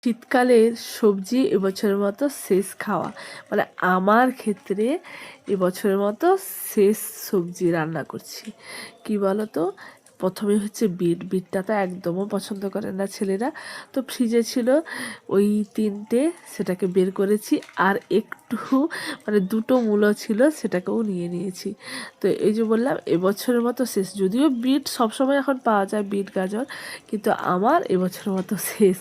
শীতকালের সবজি এবছরের মতো শেষ খাওয়া, মানে আমার ক্ষেত্রে এবছরের মতো শেষ সবজি রান্না করছি। কি বলো তো, প্রথমে হচ্ছে বিটটা তো একদমও পছন্দ করে না ছেলেরা, তো ফ্রিজে ছিল ওই 3টে, সেটাকে বের করেছি। আর একটু মানে 2টো মূলো ছিল, সেটাকেও নিয়ে নিয়েছি। তো এই যে বললাম এবছরের মতো শেষ, যদিও বিট সবসময় এখন পাওয়া যায়, বিট গাজর, কিন্তু আমার এবছরের মতো শেষ।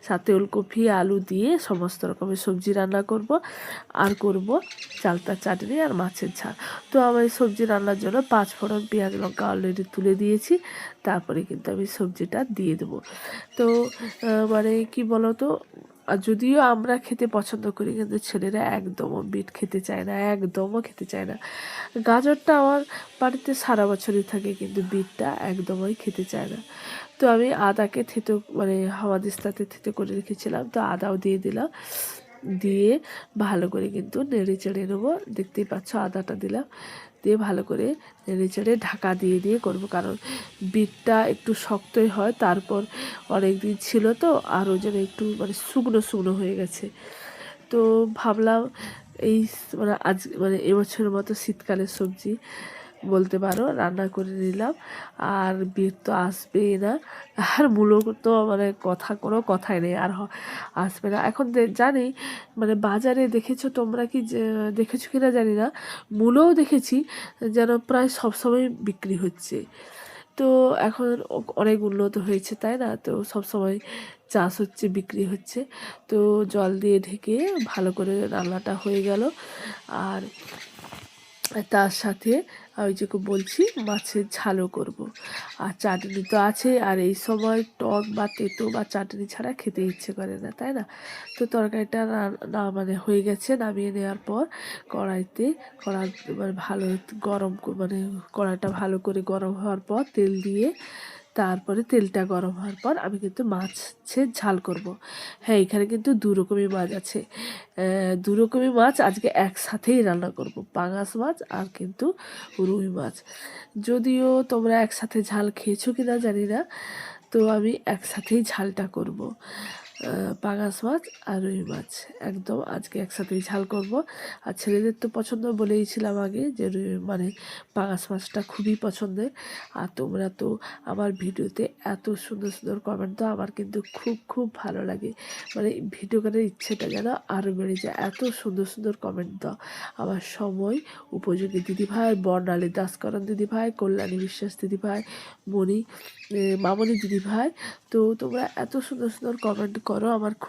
সাথে ওলকপি আলু দিয়ে সমস্ত রকমের সবজি রান্না করব, আর করব চালতা চাটনি আর মাছের ঝাল। তো আমার এই সবজি রান্নার জন্য 5 ফোড়ন পেঁয়াজ লঙ্কা অলরেডি তুলে দিয়েছি, তারপরে কিন্তু আমি সবজিটা দিয়ে দেবো। তো মানে কি বলো তো, আর যদিও আমরা খেতে পছন্দ করি, কিন্তু ছেলেরা একদমও বিট খেতে চায় না, একদমও খেতে চায় না। গাজরটা আমার বাড়িতে সারা বছরই থাকে, কিন্তু বিটটা একদমই খেতে চায় না। তো আমি আদাকে থেতো মানে হামাদিস্তাতে থেতো করে রেখেছিলাম, তো আদাও দিয়ে দিলাম, দিয়ে ভালো করে কিন্তু নেড়ে চেড়ে নেবো। দেখতেই পাচ্ছ আদাটা দিলাম, দিয়ে ভালো করে নেড়ে চেড়ে ঢাকা দিয়ে দিয়ে করবো, কারণ বিটটা একটু শক্তই হয়। তারপর অনেক দিন ছিল তো, আর ওই জন্য একটু মানে শুকনো শুকনো হয়ে গেছে। তো ভাবলাম এই মানে আজ মানে এবছরের মতো শীতকালের সবজি বলতে পারো রান্না করে নিলাম। আর বিট তো আসবেই না, আর মূলো তো মানে কোনো কথাই নেই, আর আসবে না। এখন জানি মানে বাজারে দেখেছো তোমরা কি দেখেছো কিনা জানি না, মূলোও দেখেছি যেন প্রায় সবসময় বিক্রি হচ্ছে। তো এখন অনেক উন্নত হয়েছে, তাই না? তো সবসময় চাষ হচ্ছে, বিক্রি হচ্ছে। তো জল দিয়ে ঢেকে ভালো করে রান্নাটা হয়ে গেল। আর তার সাথে ওই যে বলছি মাছের ঝালও করব, আর চাটনি তো আছে। আর এই সময় টক বা তেতো বা চাটনি ছাড়া খেতে ইচ্ছে করে না, তাই না? তো তরকারিটা না মানে হয়ে গেছে। নামিয়ে নেওয়ার পর কড়াইতে মানে ভালো গরম মানে কড়াইটা ভালো করে গরম হওয়ার পর তেল দিয়ে, তারপরে তেলটা গরম হওয়ার পর আমি কিন্তু মাছের ঝাল করব। হ্যাঁ, এখানে কিন্তু 2 রকমের মাছ আছে, 2 রকমের মাছ আজকে একসাথেই রান্না করব, পাঙাশ মাছ আর কিন্তু রুই মাছ। যদিও তোমরা একসাথে ঝাল খেয়েছো কি না জানি না, তো আমি একসাথেই ঝালটা করব। পাঙাশ মাছ আর রুই মাছ একদম আজকে একসাথেই ঝাল করব। আর ছেলেদের তো পছন্দ বলেইছিলাম আগে যে মানে পাঙাশ মাছটা খুবই পছন্দের। আর তোমরা তো আমার ভিডিওতে এত সুন্দর সুন্দর কমেন্ট দাও, আমার কিন্তু খুব খুব ভালো লাগে, মানে ভিডিও করার ইচ্ছেটা যেন আরও বেড়ে যায়। এত সুন্দর সুন্দর কমেন্ট দাও আমার সময় উপযোগী দিদিভাই, বর্ণালী দাসকরণ দিদিভাই, কল্যাণী বিশ্বাস দিদিভাই, মামনি দিদিভাই। তো তোমরা এত সুন্দর সুন্দর কমেন্ট করো, আমার খুব